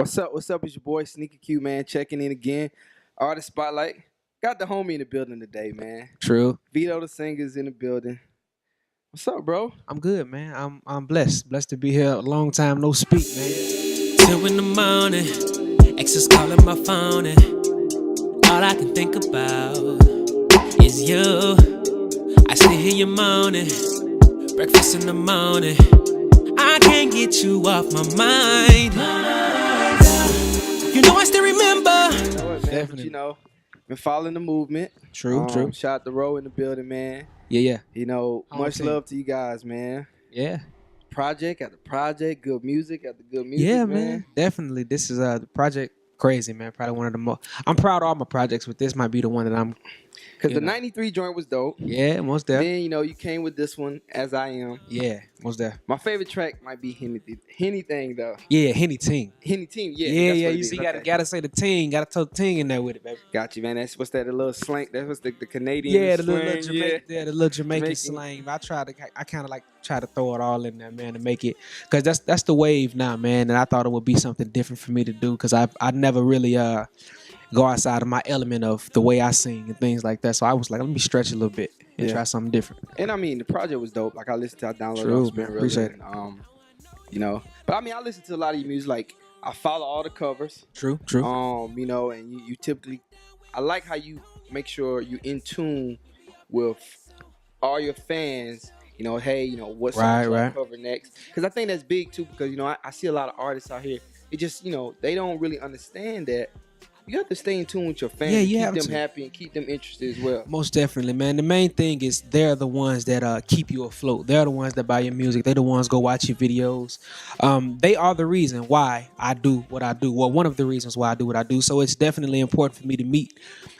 What's up? What's up? It's your boy Sneaky Q, man. Checking in again. Artist Spotlight. Got the homie in the building today, man. True. Vedo the singer's in the building. What's up, bro? I'm good, man. I'm blessed. Blessed to be here. A long time no speak, man. 2 in the morning, exes calling my phone, and all I can think about is you. I still hear you moaning, breakfast in the morning. I can't get you off my mind. You know I still remember. You know what, man? Definitely. But, been following the movement. True. Shout out to Roe in the building, man. Yeah. Much team. love to you guys, man. Yeah. Project after project, good music after good music, Yeah, man. Definitely. This is the project crazy, man. Probably one of the most. I'm proud of all my projects, but this might be the one that I'm. Because the 93 joint was dope. Yeah, most definitely. Then, you came with this one, As I Am. Yeah, most definitely. My favorite track might be Henny Thing, though. Yeah, Henny Ting. Henny Team, yeah. Yeah. That's what it You is. see, Okay. gotta say the ting. Gotta throw the ting in there with it, baby. Got you, man. What's that? A little slang. That's what's the Canadian. Yeah, the little slang, Jamaican, the little Jamaican Jamaican. slang. I kind of like try to throw it all in there, man, to make it, because that's the wave now, man. And I thought it would be something different for me to do, because I never really go outside of my element of the way I sing and things like that. So I was like, let me stretch a little bit and try something different. And I mean, the project was dope. Like I listened to, I downloaded True, it, Spin man. Reel, Appreciate it. and, But I mean, I listen to a lot of your music. Like I follow all the covers. True. And you typically, I like how you make sure you in tune with all your fans. Hey, what song should I cover next? Because I think that's big too. Because I see a lot of artists out here. It just they don't really understand that you have to stay in tune with your fans. Yeah, and keep them happy and keep them interested as well. Most definitely, man. The main thing is they're the ones that keep you afloat. They're the ones that buy your music. They're the ones go watch your videos. They are the reason why I do what I do. Well, one of the reasons why I do what I do. So it's definitely important for me to meet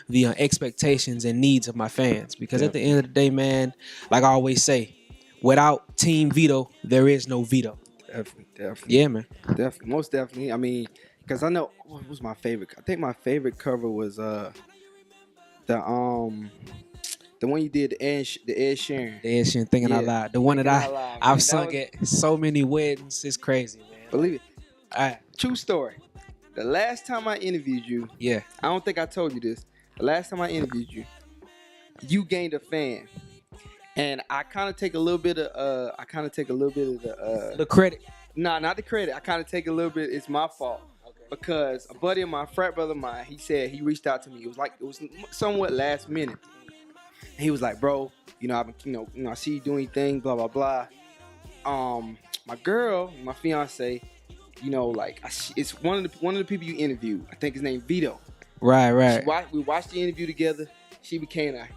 the expectations and needs of my fans. Because at the end of the day, man, like I always say, without Team Vedo, there is no Vedo. Definitely. Yeah, man. Definitely. Most definitely. I mean, because I know what was my favorite. I think my favorite cover was the one you did, the Ed Sheeran. The Ed Sheeran Thinking Out Loud. The one that Thinking Out Loud, man. I've sung at so many weddings. It's crazy, man. Believe it. All right. True story. The last time I interviewed you, I don't think I told you this. The last time I interviewed you, you gained a fan. And I kind of take a little bit of the credit. Nah, not the credit. I kind of take a little bit. It's my fault. Because a buddy of mine, frat brother of mine, he said he reached out to me. It was somewhat last minute. And he was like, bro, I've been, I see you doing things, blah blah blah. My girl, my fiance, it's one of the people you interviewed. I think his name Vedo. Right. We watched the interview together. She became a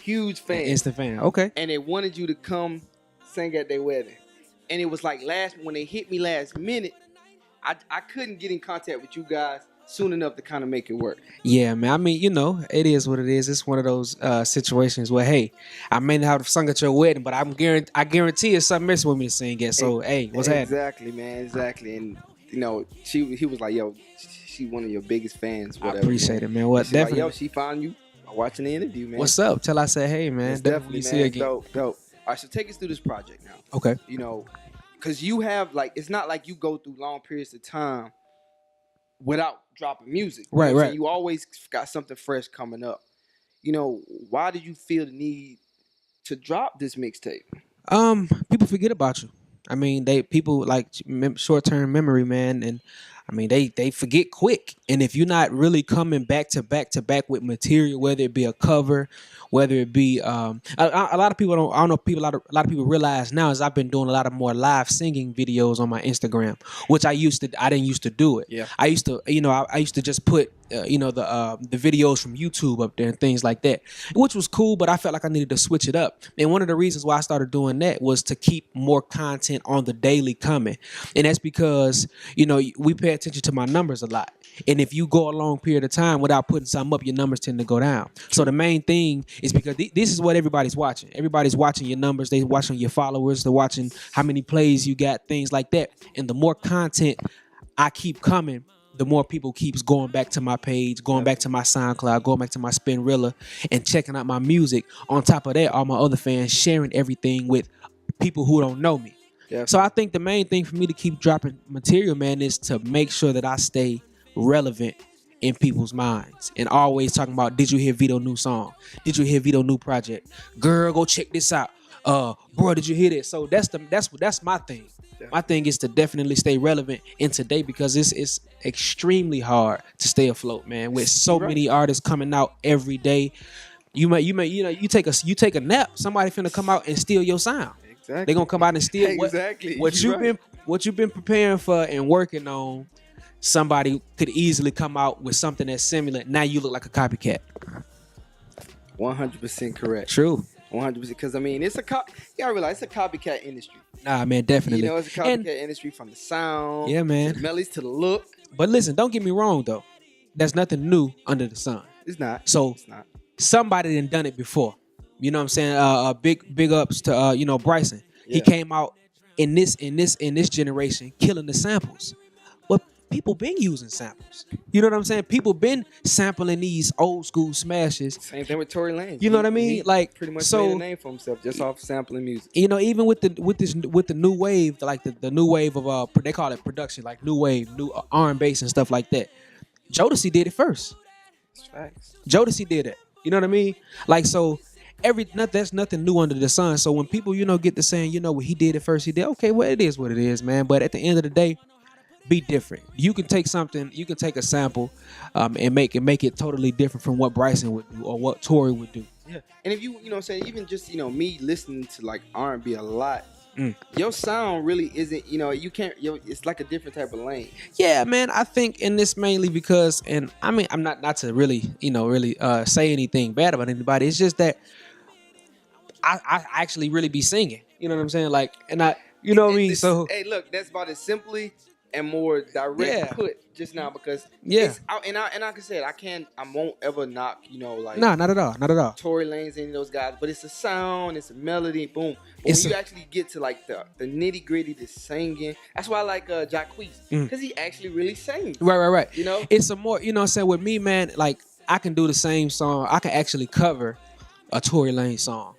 huge fan. Instant fan. Okay. And they wanted you to come sing at their wedding. And it was like when they hit me last minute, I couldn't get in contact with you guys soon enough to kind of make it work. Yeah, man. I mean, it is what it is. It's one of those situations where, hey, I may not have sung at your wedding, but I guarantee it's something missing with me to sing at. So, hey, what's happening? Exactly, man. Exactly. And, he was like, yo, she one of your biggest fans. Whatever, I appreciate it, man. What definitely. definitely. She found you watching the interview, man. What's up? Till I say, hey, man. It's definitely see you again. Dope. All right, so take us through this project now. Okay. Because you have it's not like you go through long periods of time without dropping music. Right. So you always got something fresh coming up. Why did you feel the need to drop this mixtape? People forget about you. I mean, people like short-term memory, man, and I mean they forget quick. And if you're not really coming back to back with material, whether it be a cover, whether it be a lot of people don't. I don't know. A lot of people realize now is I've been doing a lot of more live singing videos on my Instagram, which I didn't used to do it. Yeah. I used to, I used to just put the videos from YouTube up there and things like that, which was cool. But I felt like I needed to switch it up. And one of the reasons why I started doing that was to keep more content on the daily coming. And that's because we pay attention to my numbers a lot. And if you go a long period of time without putting something up, your numbers tend to go down. So the main thing is because this is what everybody's watching. Everybody's watching your numbers. They're watching your followers. They're watching how many plays you got, things like that. And the more content I keep coming, the more people keeps going back to my page, going back to my SoundCloud, going back to my Spinrilla, and checking out my music. On top of that, all my other fans sharing everything with people who don't know me. Yeah. So I think the main thing for me to keep dropping material, man, is to make sure that I stay relevant in people's minds and always talking about, did you hear Vedo new song? Did you hear Vedo new project? Girl, go check this out. Bro, did you hear this? So that's my thing. My thing is to definitely stay relevant in today, because it's extremely hard to stay afloat, man. With so many artists coming out every day, you take a nap, somebody finna come out and steal your sound. Exactly. They're gonna come out and steal exactly. what you've been preparing for and working on. Somebody could easily come out with something that's similar. Now you look like a copycat. 100% correct. True. 100%. Because I mean, you gotta realize it's a copycat industry. Nah, man, definitely. You know, it's a copycat industry, from the sound, yeah, man, to the melodies, to the look. But listen, don't get me wrong though. There's nothing new under the sun. It's not. So it's not. Somebody done it before. You know what I'm saying? Big ups to Bryson. Yeah. He came out in this generation killing the samples. But people been using samples. You know what I'm saying? People been sampling these old school smashes. Same thing with Tory Lanez. You know what I mean? He like pretty much made a name for himself just off sampling music. You know, even with the new wave, like the new wave of they call it production, like new wave, new R&B and stuff like that. Jodeci did it first. That's facts. Jodeci did it. You know what I mean? Like, so there's nothing new under the sun. So when people, get to saying, what he did it first, he did, okay, well, it is what it is, man. But at the end of the day, be different. You can take a sample and make it totally different from what Bryson would do or what Tory would do. Yeah. And if even just, me listening to like R&B a lot, your sound really isn't, you can't, it's like a different type of lane. Yeah, man. I think in this mainly because, and I mean, I'm not to really, say anything bad about anybody. It's just that I actually really be singing. You know what I'm saying? Like, and I, what I mean? So, hey, look, that's about as simply and more direct put just now, because and like I said, I won't ever knock, like, nah, not at all. Tory Lanez, any of those guys, but it's a sound, it's a melody, boom. But when you actually get to like the nitty gritty, the singing, that's why I like Jacquees, because he actually really sings. Right. It's a more, what I'm saying, with me, man, like I can do the same song. I can actually cover a Tory Lanez song,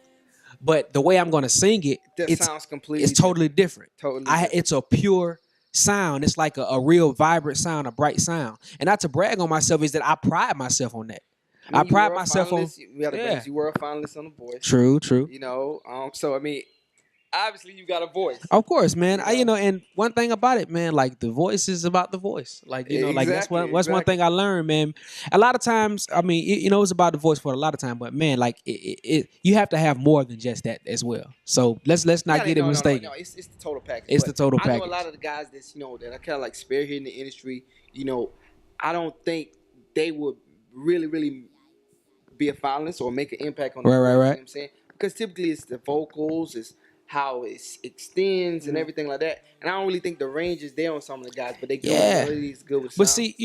but the way I'm gonna sing it, sounds completely. It's totally different. Totally. It's a pure sound. It's like a real vibrant sound, a bright sound. And not to brag on myself, is that I pride myself on that. I pride myself on. You were a finalist on The Voice. True. So I mean, obviously you got a voice. Of course, man. And one thing about it, man, like The Voice is about the voice. Like, like that's one thing I learned, man. A lot of times, I mean, it's about the voice for a lot of time, but man, like you have to have more than just that as well. So let's not get it mistaken. No, it's the total package. It's the total package. I know a lot of the guys that's, that are kind of like spearheading the industry, I don't think they would really be a finalist or make an impact on the right. You know what I'm saying? Because typically it's the vocals, it's how it extends and everything like that. And I don't really think the range is there on some of the guys, but they go really good with sound. But see,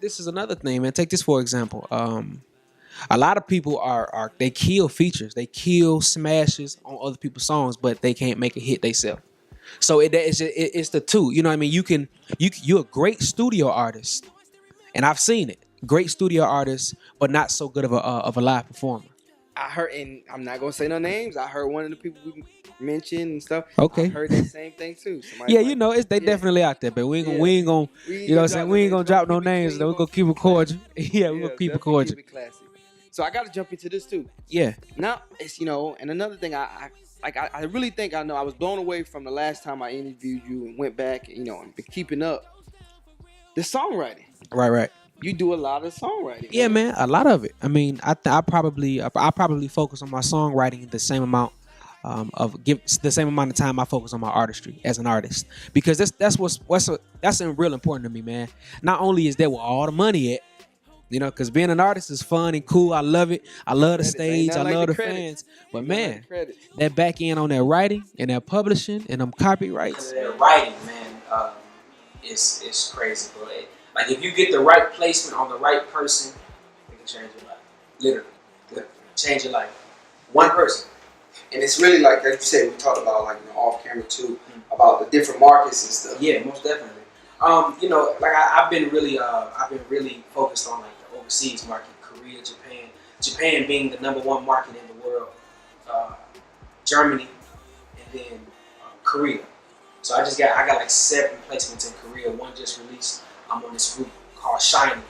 this is another thing, man. Take this for example. A lot of people they kill features, they kill smashes on other people's songs, but they can't make a hit themselves. So it's the two. You know what I mean? You're a great studio artist, and I've seen it. Great studio artist, but not so good of a live performer. I heard, and I'm not gonna say no names. I heard one of the people we mentioned and stuff. Okay, I heard that same thing too. They definitely out there, but we ain't gonna drop no names. We're gonna keep it cordial. We're gonna keep it cordial. Keep it classy. So I got to jump into this too. Yeah. Now it's and another thing I really think I know. I was blown away from the last time I interviewed you and went back, and been keeping up the songwriting. Right. You do a lot of songwriting. Yeah, man, a lot of it. I mean, I probably focus on my songwriting the same amount the same amount of time I focus on my artistry as an artist, because that's real important to me, man. Not only is that where all the money at, because being an artist is fun and cool. I love it. I love the stage. I love the fans. But man, that back end on that writing and that publishing and them copyrights. That writing, man, is crazy, bro. Like, if you get the right placement on the right person, it can change your life. Literally. Change your life. One person. And it's really like you said, we talked about off camera too, about the different markets and stuff. Yeah, most definitely. I've been really focused on the overseas market, Korea, Japan. Japan being the #1 market in the world, Germany, and then Korea. So I got like 7 placements in Korea. One just released. I'm on this group called Shiny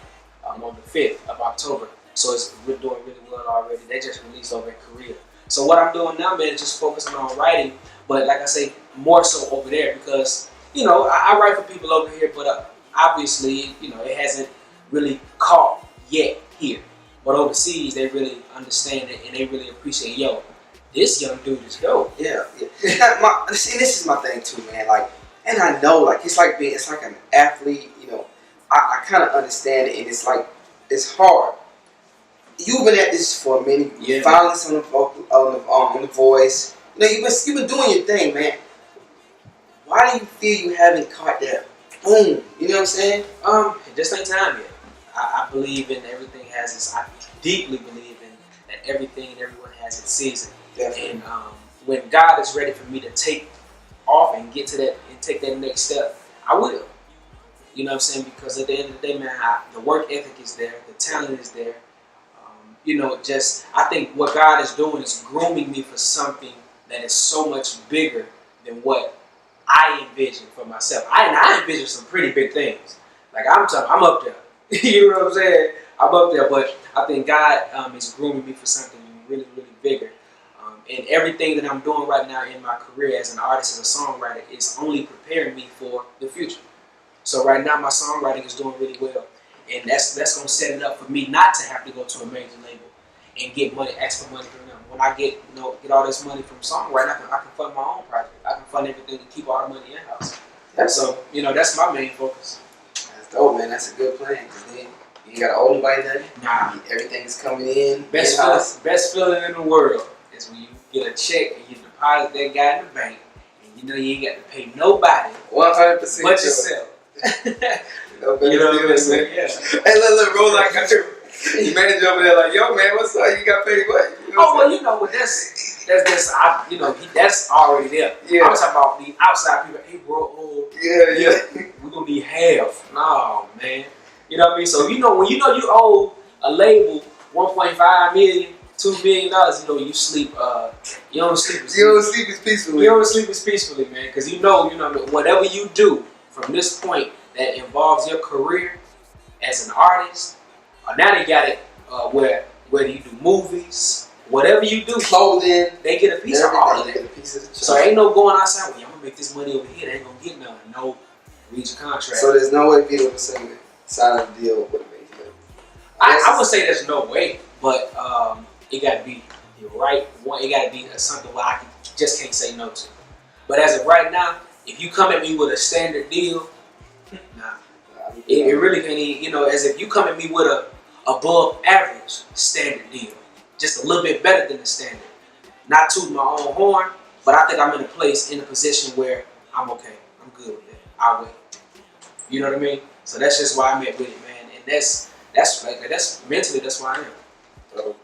on the 5th of October. So we're doing really well already. They just released over in Korea. So what I'm doing now, man, is just focusing on writing. But like I say, more so over there because, you know, I write for people over here, but obviously, you know, it hasn't really caught yet here. But overseas, they really understand it and they really appreciate, yo, this young dude is dope. Yeah. See, this is my thing too, man. Like, and I know, like, it's like an athlete. You know, I kind of understand it, and it's like it's hard. You've been at this for a minute. Yeah. Violence on the voice. You know, you've been doing your thing, man. Why do you feel you haven't caught that boom? You know what I'm saying? It just ain't time yet. I believe in everything has its. I deeply believe in that everything and everyone has its season. Definitely. And when God is ready for me to take off and get to that and take that next step, I will. You know what I'm saying? Because at the end of the day, man, the work ethic is there, the talent is there. You know, I think what God is doing is grooming me for something that is so much bigger than what I envision for myself. I envision some pretty big things. Like I'm up there. You know what I'm saying? I'm up there, but I think God is grooming me for something really, really bigger. And everything that I'm doing right now in my career as an artist, as a songwriter, is only preparing me for the future. So right now, my songwriting is doing really well. And that's going to set it up for me not to have to go to a major label and get money, extra money from them. When I get all this money from songwriting, I can fund my own project. I can fund everything and keep all the money in-house. So, you know, that's my main focus. That's dope, man. That's a good plan. Cause then you ain't got to owe nobody nothing. Nah. Everything's coming in. Best feeling in the world is when you get a check and you deposit that guy in the bank and you know you ain't got to pay nobody 100% but yourself. You know what I'm saying? Yeah. Hey, look, bro, like, you manager over there, like, yo, man, what's up? You got paid what? You know well, you know, but that's already there. Yeah. I'm talking about the outside people. Hey, bro, yeah. We're gonna need half. No, man. You know what I mean? So when you know you owe a label $1.5 million, $2 million, you know you sleep. You don't sleep as peacefully. You don't sleep as peacefully, man, because you know whatever you do from this point that involves your career as an artist. Now they got it whether you do movies, whatever you do, clothing, they get a piece of all of that. So ain't no going outside. Well, I'm gonna make this money over here. They ain't gonna get nothing. No, read your contract. So there's no way Vedo was saying sign a deal with a major label. I would say there's no way, but it got to be the right one. It got to be something where I just can't say no to. But as of right now, if you come at me with a standard deal, nah. It really can't. You know, as if you come at me with a above average standard deal, just a little bit better than the standard. Not tooting my own horn, but I think I'm in a position where I'm okay. I'm good with that. I'll wait. You know what I mean? So that's just why I'm at with it, man. And that's mentally that's why I am. Dope.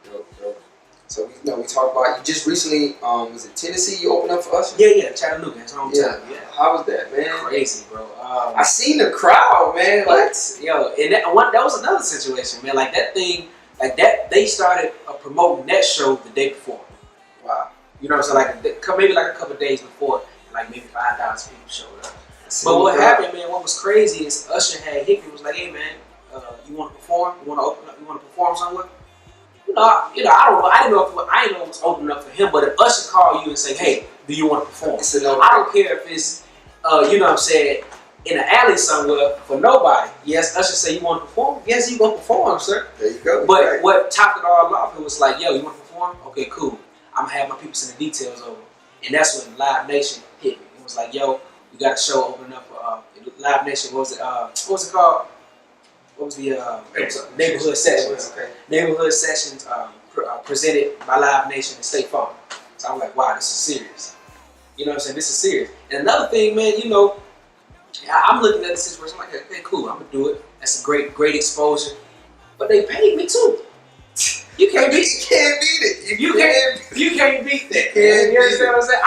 So we talked about you just recently. Was it Tennessee? You opened up for us? Yeah, Chattanooga. It's hometown. Yeah. How was that, man? Crazy, bro. I seen the crowd, man. Yo, and that was another situation, man. Like that thing, like that. They started promoting that show the day before. Wow. You know what I'm saying? Like maybe like a couple of days before, like maybe 5,000 people showed up. But what happened, man? What was crazy is Usher had hit me. Was like, hey, man, you want to perform? You want to open up? You want to perform somewhere? I didn't know if it was open up for him, but if Usher called you and say, "Hey, do you want to perform?" I don't care if it's, you know what I'm saying, in an alley somewhere for nobody. Yes, Usher say you want to perform. Yes, you gonna perform, sir. There you go. But what topped it all off, it was like, "Yo, you want to perform? Okay, cool. I'm gonna have my people send the details over." And that's when Live Nation hit me. It was like, "Yo, we got a show opening up for Live Nation." What was it called? What was the Neighborhood Sessions? Okay. Neighborhood Sessions presented by Live Nation and State Farm. So I'm like, wow, this is serious. You know what I'm saying? This is serious. And another thing, man, you know, I'm looking at the situation. I'm like, okay, cool, I'm gonna do it. That's a great exposure. But they paid me too. You can't beat it. You can't beat that. You understand what I'm saying?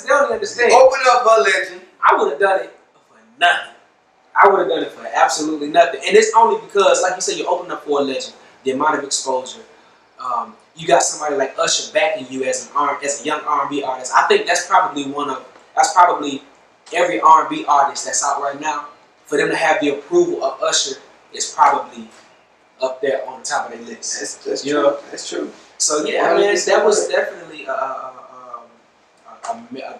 They don't understand. Open up a legend. I would have done it for nothing. I would have done it for absolutely nothing. And it's only because, like you said, you open up for a legend, the amount of exposure. You got somebody like Usher backing you as a young R&B artist. I think that's probably every R&B artist that's out right now, for them to have the approval of Usher is probably up there on the top of their list. That's true. That's true. So yeah, man, that was definitely a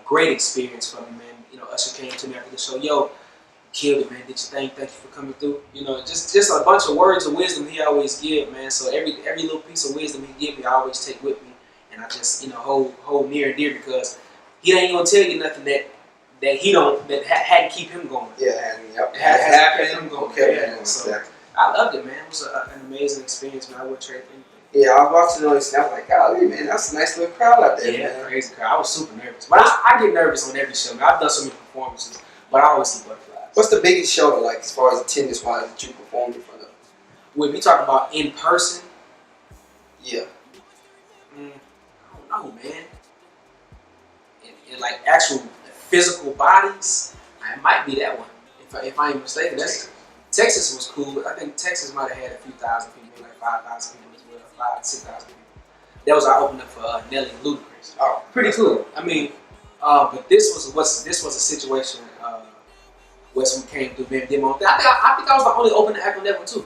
great experience for me, man. You know, Usher came to me after the show, yo, killed it, man. Did your thing. Thank you for coming through. You know, just a bunch of words of wisdom he always give, man. So every little piece of wisdom he give me, I always take with me, and I just hold near and dear, because he ain't gonna tell you nothing that had to keep him going. Yeah, and had to keep him going. Okay, Yeah, so I loved it, man. It was an amazing experience, man. I would trade anything. Yeah, I was watching all this, and I was like, golly, man, that's a nice little crowd out there, man. Crazy crowd. I was super nervous, but I get nervous on every show. Man. I've done so many performances, but I always see butterflies. What's the biggest show, like, as far as attendance wise, that you performed in front of? When we talk about in person, yeah, I don't know, man. In like actual physical bodies, it might be that one. If I ain't mistaken, Texas was cool. I think Texas might have had a few thousand people, like 5,000 people as well, 6,000 people. That was our opener for Nelly and Ludacris. Oh, pretty cool. I mean, but this was a situation where someone came through and did my own thing. I think I was the only opener act on that one too,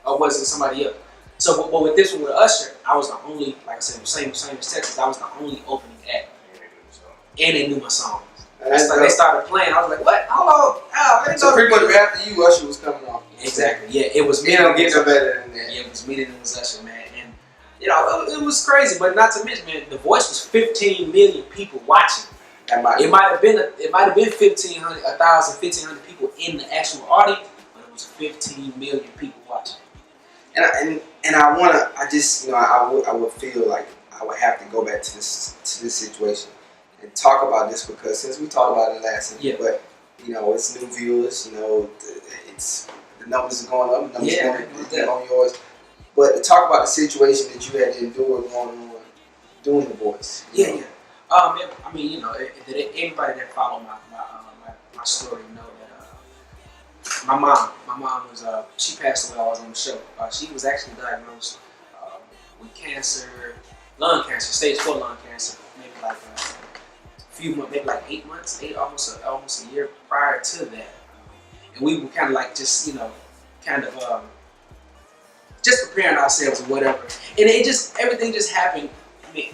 or was it somebody else? So, but with this one with Usher, I was the only, like I said, same as Texas. I was the only opening act, and they knew my songs. They started playing. I was like, "What? Hold on!" So pretty much after you, Usher was coming off. Exactly. Yeah, it was me. You don't get no better than that. Yeah, it was me and it was Usher, man. And you know, it was crazy. But not to mention, man, The Voice was 15 million people watching. It might have been 1,500, 1,000, 1,500 people in the actual audience, but it was 15 million people watching. And I would feel like I would have to go back to this situation and talk about this, because since we talked about it last week, but you know, it's new viewers, you know, the numbers are going up, the numbers are going on yours. But to talk about the situation that you had to endure going on doing The Voice. Yeah. I mean, you know, anybody that followed my story know that my mom was she passed away while I was on the show. She was actually diagnosed with cancer, lung cancer, stage 4 lung cancer, maybe like maybe like 8 months, almost a year prior to that. And we were kind of like just, you know, just preparing ourselves or whatever. And everything just happened. I mean,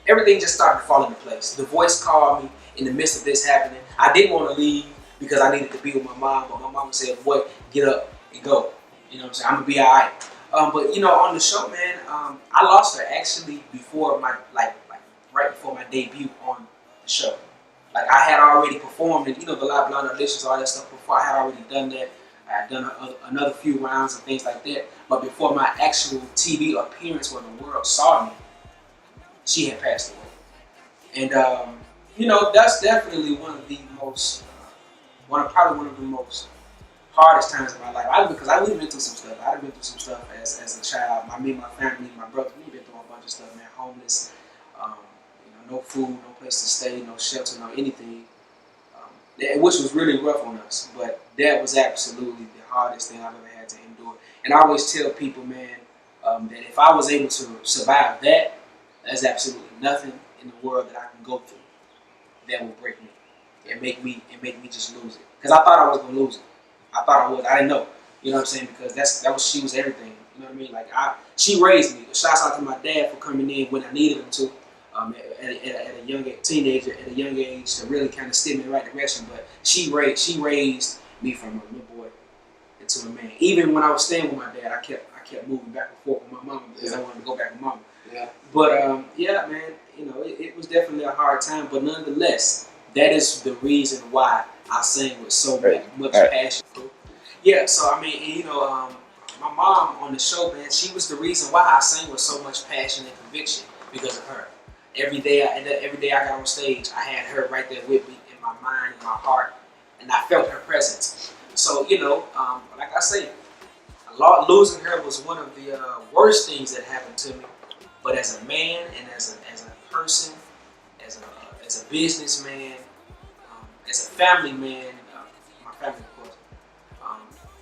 everything just started to fall into place. The Voice called me in the midst of this happening. I didn't want to leave because I needed to be with my mom, but my mom said, "Boy, get up and go." You know what I'm saying? I'm gonna be alright. But you know, on the show, man, I lost her actually before my right before my debut on the show. Like, I had already performed, and you know, the live blind auditions, all that stuff before. I had already done that. I had done another few rounds and things like that. But before my actual TV appearance where the world saw me, she had passed away. And you know, that's definitely one of the most hardest times of my life. Because I've been through some stuff. I've been through some stuff as a child. Me and my family, my brother, we've been through a bunch of stuff, man. Homeless, you know, no food, no place to stay, no shelter, no anything. Which was really rough on us. But that was absolutely the hardest thing I've ever had to endure. And I always tell people, man, that if I was able to survive that, there's absolutely nothing in the world that I can go through that will break me and make me just lose it. Because I thought I was gonna lose it. I thought I was. I didn't know. You know what I'm saying? Because she was everything. You know what I mean? Like, she raised me. Shouts out to my dad for coming in when I needed him to. At a young teenager, at a young age, to really kind of steer me in the right direction. But she raised me from a little boy into a man. Even when I was staying with my dad, I kept moving back and forth with my mom because I wanted to go back with mama. Yeah. But yeah, man, you know, it was definitely a hard time. But nonetheless, that is the reason why I sing with so much passion. Yeah. So I mean, you know, my mom on the show, man, she was the reason why I sang with so much passion and conviction, because of her. Every day I got on stage, I had her right there with me in my mind, in my heart, and I felt her presence. So, you know, like I say, losing her was one of the worst things that happened to me. But as a man and as a person, as a businessman, as a family man, my family, of course,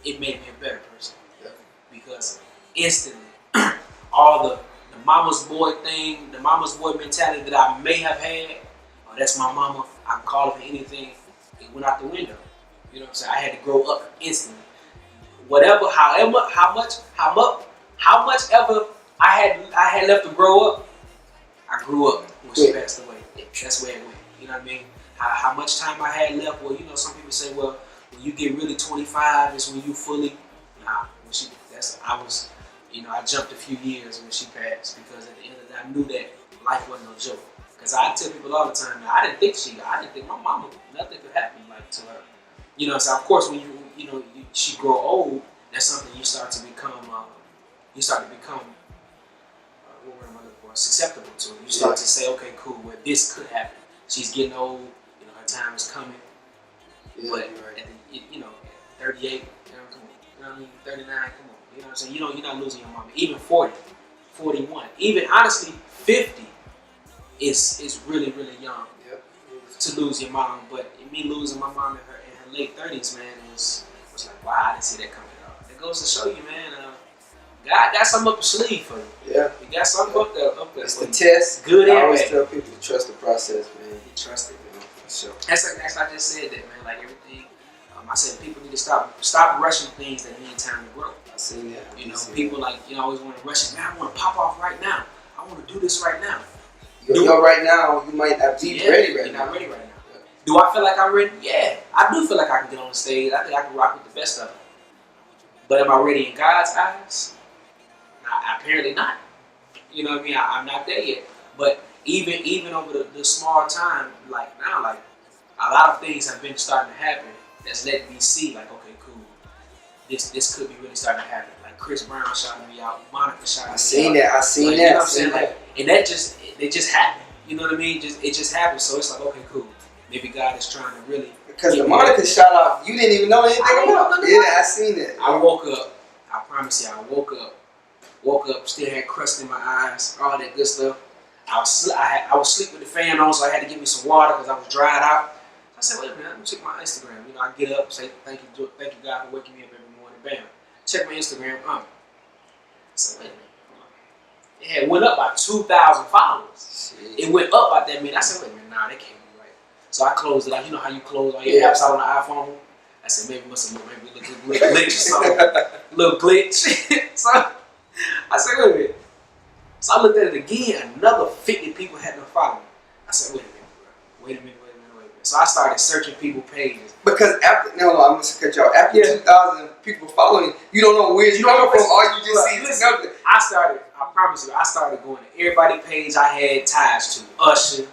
it made me a better person. Yeah. Because instantly, all the mama's boy thing, the mama's boy mentality that I may have had, or That's my mama. I can call her for anything. It went out the window. You know what I'm saying? I had to grow up instantly. Whatever, how much ever I had left to grow up, I grew up when she passed away. That's where it went. You know what I mean? How much time I had left? Well, you know, some people say, well, when you get really 25 is when you fully. Nah, I jumped a few years when she passed because at the end of the day, I knew that life wasn't no joke. Because I tell people all the time, I didn't think my mama, nothing could happen like to her. You know, so of course when she grow old, that's something you start to become. What word am I looking for? Susceptible to. You start to say, okay, cool. Well, this could happen. She's getting old. You know, her time is coming. Yeah, but right. At 38, come on. You know what I mean? 39, come on. You know what I'm saying? You're not losing your mama. Even 40, 41, even honestly 50 is really, really young to lose your mom. But me losing my mom in her late 30s, man, was like, wow, I didn't see that coming at all. It goes to show you, man, God got something up the sleeve for you. Yeah. He got something up there. It's the test. Good and bad. I always tell people to trust the process, man. You trust it, man. For sure. That's I just said that, man. Like everything, I said people need to stop rushing things that need time to grow. I seen that. People like, always want to rush it. Man, I want to pop off right now. I want to do this right now. You're right now, you might not be ready right now. You're not ready right now. Yeah. Do I feel like I'm ready? Yeah. I do feel like I can get on the stage. I think I can rock with the best of them. But am I ready in God's eyes? Apparently not. You know what I mean? I'm not there yet. But even over the small time, like now, like a lot of things have been starting to happen that's let me see, like, okay, cool. This could be really starting to happen. Like Chris Brown shouting me out, Monica shouting me out. I seen that. You know what I'm saying? Like, and that just happened. You know what I mean? It just happened. So it's like, okay, cool. Maybe God is trying to really. Because the Monica shout out, you didn't even know anything about. Yeah, I seen that. I woke up. I promise you, I woke up, still had crust in my eyes, all that good stuff. I was sleep with the fan on, so I had to get me some water because I was dried out. I said, wait a minute, let me check my Instagram. I get up, say thank you God for waking me up every morning. Bam. Check my Instagram. I said, wait a minute. It had went up by 2,000 followers. Shit. It went up by that minute. I said, wait a minute, nah, that can't be right. So I closed it out. You know how you close all your apps out on the iPhone? I said, maybe a little glitch or something. Little glitch. So I said, wait a minute. So I looked at it again. Another 50 people had been following me. I said, wait a minute. So I started searching people's pages. Because I'm going to cut you off. After 2,000 people following you don't know where you're coming from. All you just see is nothing. I promise you, I started going to everybody's page I had ties to. Usher.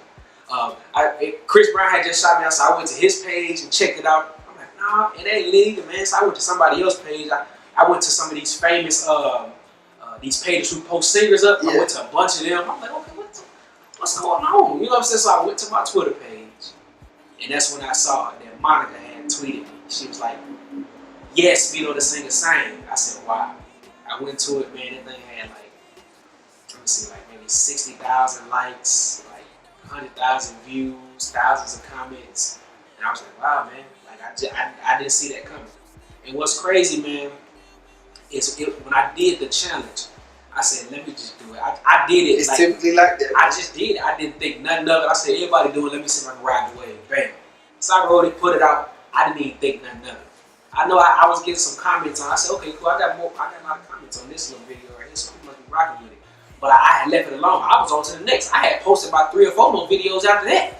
Chris Brown had just shot me out, so I went to his page and checked it out. I'm like, nah, it ain't legal, man. So I went to somebody else's page. I went to some of these famous these pages who post singers up. I went to a bunch of them. I'm like, okay, what's going on? You know what I'm saying? So I went to my Twitter page. And that's when I saw that Monica had tweeted me. She was like, yes, Vedo the singer sang. I said, wow. I went to it, man. That thing had maybe 60,000 likes, like 100,000 views, thousands of comments. And I was like, wow, man. Like I didn't see that coming. And what's crazy, man, is when I did the challenge, I said, let me just do it. I did it. It's typically like that. I just did it. I didn't think nothing of it. I said, everybody do it. Let me see if I can ride the wave. Bam. So I wrote it, put it out. I didn't even think nothing of it. I know I was getting some comments on. I said, okay, cool. I got a lot of comments on this little video right here, so people must be rocking with it. But I had left it alone. I was on to the next. I had posted about 3 or 4 more videos after that.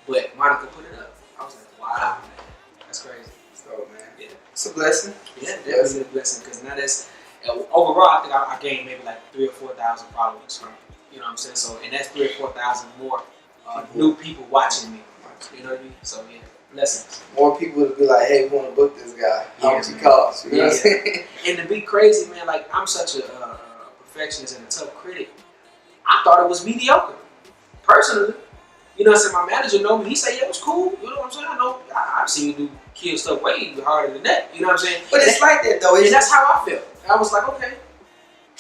But Monica put it up. I was like, wow, man. That's crazy. So, man. Yeah. It's a blessing. Yeah, definitely a blessing. Because now that's, overall, I think I gained maybe like 3,000 or 4,000 followers from it. You know what I'm saying? So, and that's 3,000 or 4,000 more new people watching me. You know what I mean? So, yeah, blessings. More people would be like, hey, we want to book this guy. How much he costs? You know what I'm saying? And to be crazy, man, like, I'm such a perfectionist and a tough critic. I thought it was mediocre. Personally. You know what I'm saying? My manager know me. He said, yeah, it was cool. You know what I'm saying? I know. I've seen you do kill stuff way harder than that. You know what I'm saying? But it's like that, though. And that's how I felt. I was like, okay,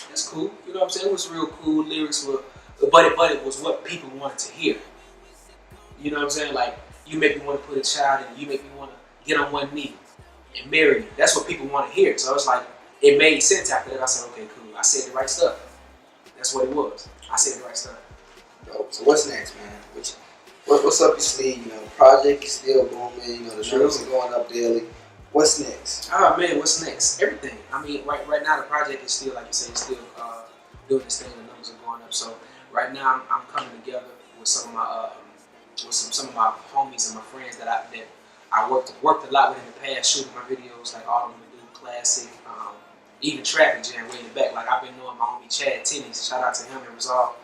that's cool. You know what I'm saying? It was real cool. Lyrics were, but it was what people wanted to hear. You know what I'm saying? Like, you make me want to put a child in, you make me want to get on one knee and marry me. That's what people want to hear. So it's like, it made sense after that. I said, okay, cool. I said the right stuff. That's what it was. I said the right stuff. Dope. So what's next, man? What's up your sleeve? You know, the project is still booming. You know, the numbers are going up daily. What's next? Oh man, what's next? Everything. I mean, right now the project is still, like you say, it's still doing this thing. The numbers are going up. So right now I'm coming together with some of my some of my homies and my friends that I worked a lot with in the past, shooting my videos like All I'm Gonna Do, Classic, even Traffic Jam way in the back. Like I've been knowing my homie Chad Tenney. Shout out to him and Resolve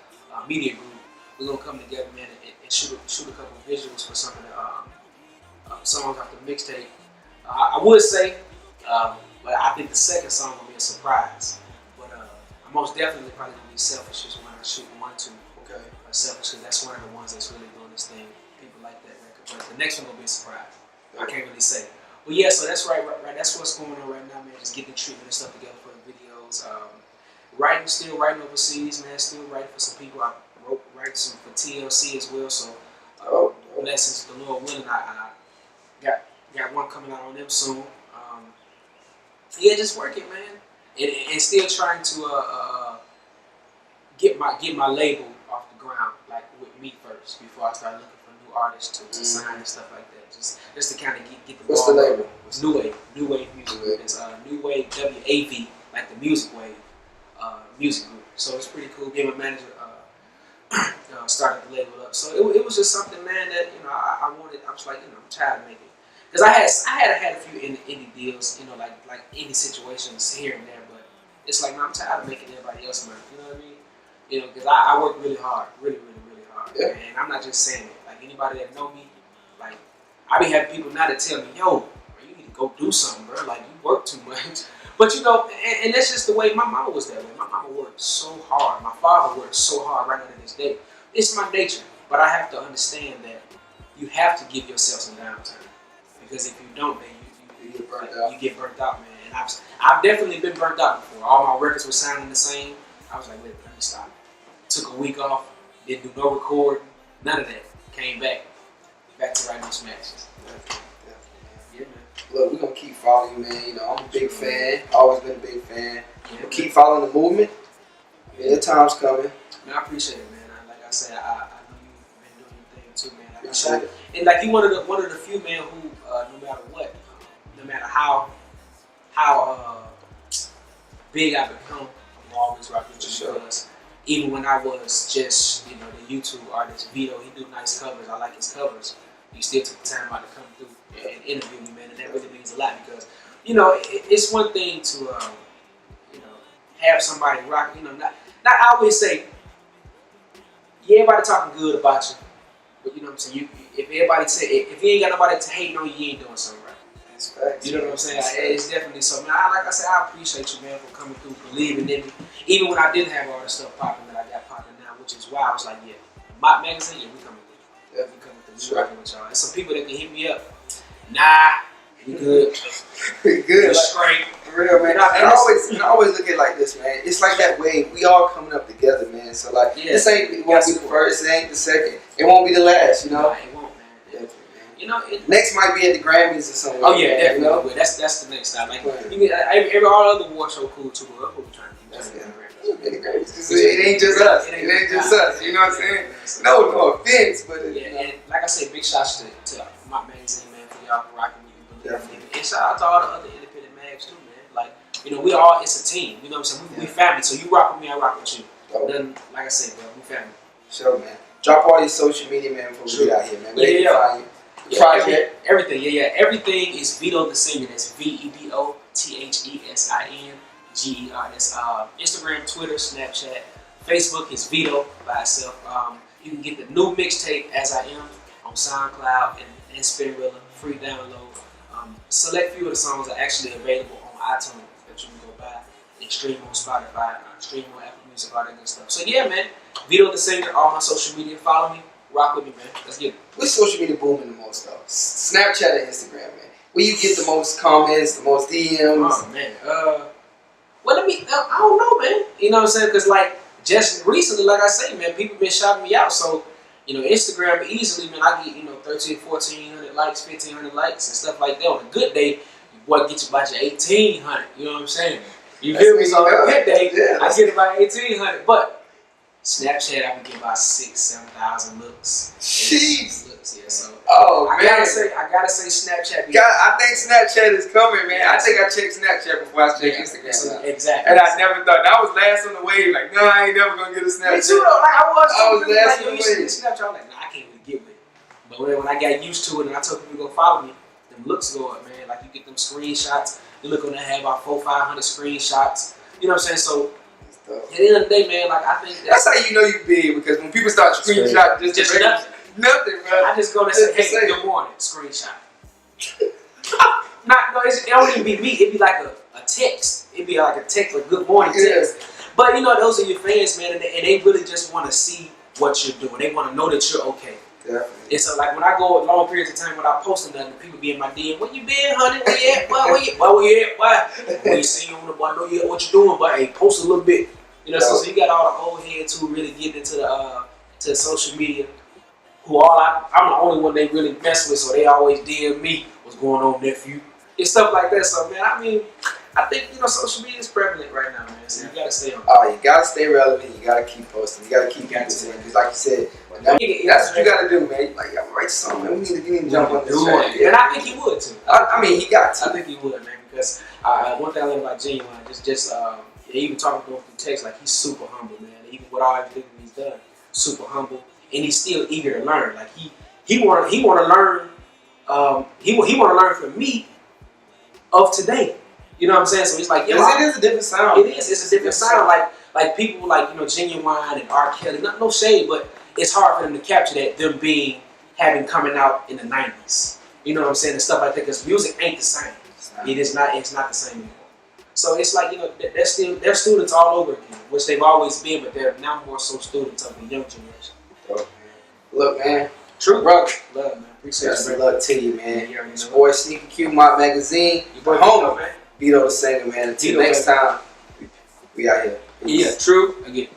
Media Group. We're gonna come together, man, and shoot a couple of visuals for some of the songs off the mixtape. I would say, but I think the second song will be a surprise. But I'm most definitely probably gonna be Selfish is when I shoot 1, 2. Okay. Selfish, because that's one of the ones that's really doing this thing. People like that record. But the next one will be a surprise. I can't really say. But yeah, so that's right. That's what's going on right now, man. Just getting the treatment and stuff together for the videos. Still writing overseas, man. Still writing for some people. I writing some for TLC as well. So blessings, the Lord willing, I got one coming out on them soon. Yeah, just working, man, and still trying to get my label off the ground, like with me first, before I start looking for new artists to sign and stuff like that. Just to kind of get the ball. What's the label? New Wave Music Group. It's New Wave WAV, like the Music Wave music group. So it's pretty cool. Being my manager started the label up. So it was just something, man, that I wanted. I was like, I'm tired of making. Because I had a few indie deals, like indie situations here and there, but it's like, man, I'm tired of making everybody else money. You know what I mean? Because I work really hard, really hard. Yeah. And I'm not just saying it. Like anybody that know me, like I be having people now that tell me, yo, bro, you need to go do something, bro. Like you work too much. But and that's just the way my mama was that way. My mama worked so hard. My father worked so hard right now to this day. It's my nature. But I have to understand that you have to give yourself some downtime. Because if you don't, then you get burnt out. You get burnt out, man. And I've definitely been burnt out before. All my records were sounding the same. I was like, wait, let me stop. Took a week off. Didn't do no recording. None of that. Came back to writing smashes. Yeah, man. Look, we're gonna keep following you, man. I'm a big fan. Always been a big fan. We'll keep following the movement. The time's coming. Man, I appreciate it, man. Like I said, I know you've been doing your thing too, man. Like I said, and like you one of the few men who, no matter what, no matter how big I become, I'm always rocking with you. Because even when I was just, the YouTube artist Vedo, he do nice covers. I like his covers. You still took the time out to come through and interview me, man, and that really means a lot because, it's one thing to, have somebody rock. Not I always say, yeah, everybody talking good about you, but you know what I'm saying. If you ain't got nobody to hate on you ain't doing something right. That's facts. You know what I'm saying? It's definitely something. Like I said, I appreciate you, man, for coming through, believing in me, even when I didn't have all the stuff popping that I got popping now, which is why I was like, yeah, my magazine, yeah, we coming through. Yeah, we coming through. We rocking with y'all. And some people that can hit me up, nah, we good. We good. We're straight. For real, man. I always look at it like this, man. It's like that wave. We all coming up together, man. So like, this won't be the first, it ain't the second, it won't be the last, Nah, it won't, man. Definitely, man. Next might be at the Grammys or something. Oh yeah, definitely. That's the next time. Like every all other award show cool too. But we're trying to keep it ain't just us. It ain't just us. You know what I'm saying? No offense, but and like I said, big shots to my magazine, man, for y'all rocking with me, believing in me. And shout out to all the other independent mags too, man. Like we all, it's a team. You know what I'm saying? We family. So you rock with me, I rock with you. Then, like I said, bro, we family. Sure, man. Drop all your social media, man, before we get out here, man. Yeah. Project. Everything, Everything is Vedo the Singer. That's VEDO THESINGER. That's Instagram, Twitter, Snapchat. Facebook is Vedo by itself. You can get the new mixtape, As I Am, on SoundCloud and Spinrilla, free download. Select few of the songs are actually available on iTunes that you can go buy and stream on Spotify, stream on Apple Music, all that good stuff. So yeah, man, Vedo the Singer, all my social media, follow me. Rock with me, man. Let's get it. Which social media booming the most, though? Snapchat and Instagram, man. Where you get the most comments, the most DMs? Oh, man. Well, I don't know, man. You know what I'm saying? Because, like, just recently, like I say, man, people been shouting me out. So, Instagram easily, man, I get, 13, 1400 likes, 1500 likes and stuff like that. On a good day, your boy gets about your 1800. You know what I'm saying? You feel me? So on a good day, I get about 1800. But Snapchat, I would get about 6,000-7,000 looks. Jeez. Looks, yeah. So Oh man. I gotta say Snapchat. God, I think Snapchat is coming, man. I think I checked Snapchat before I checked Instagram. So, exactly. And I never thought that was last on the wave. Like, no, I ain't never gonna get a Snapchat. Me too, though. Like I was really like, last yo, on you the see wave. this Snapchat? I'm like, nah, I can't really get with it. But when I got used to it and I told people to go follow me, them looks go up, man. Like you get them screenshots. You look on there, have about 400-500 screenshots. You know what I'm saying? So at the end of the day, man, like I think that's how you know you big, because when people start screenshotting just nothing, bro. I just go there and say, hey, good morning, screenshot. It don't even be me. It'd be like a text. It'd be like a text, like good morning text. But you know, those are your fans, man, and they really just want to see what you're doing. They want to know that you're okay. Definitely. And so, like when I go long periods of time without posting nothing, people be in my DM. Where you been, honey? Where you at? Where you at? Why? When you see you on the bar, I know you what you're doing, but hey, post a little bit. You know, so you got all the old heads who really get into the to social media. I'm the only one they really mess with, so they always DM me what's going on, nephew, and stuff like that. So man, I mean, I think social media is prevalent right now, man. So you gotta stay on. Oh, you gotta stay relevant. You gotta keep posting. You gotta keep posting, because like you said, that's what you gotta do, man. Like, I'm write something, man. We need to jump on this track. And I think he would too. I mean, he got to. I think he would, man, because one thing I love about Genuine, even talking to him through text, like he's super humble, man. Even with all everything he's done, super humble, and he's still eager to learn. Like he want to learn. He want to learn from me of today. You know what I'm saying? So it's like, yo, it is a different sound. It is. It's a different sound. Like people like Genuine and R. Kelly. No shade, but it's hard for them to capture that. Them having coming out in the '90s. You know what I'm saying, and stuff like that. Because music ain't the same. It is not. It's not the same anymore. So it's like, they're students all over again, which they've always been, but they're now more so students of the young generation. Oh, look, man. True, brother. Love, man. Appreciate Best you. of luck to you, man. Yeah, It's boy Sneaky Q, My Magazine. Your home, man. Vedo the singer, man. Until next time, we out here. Yeah, true. Again.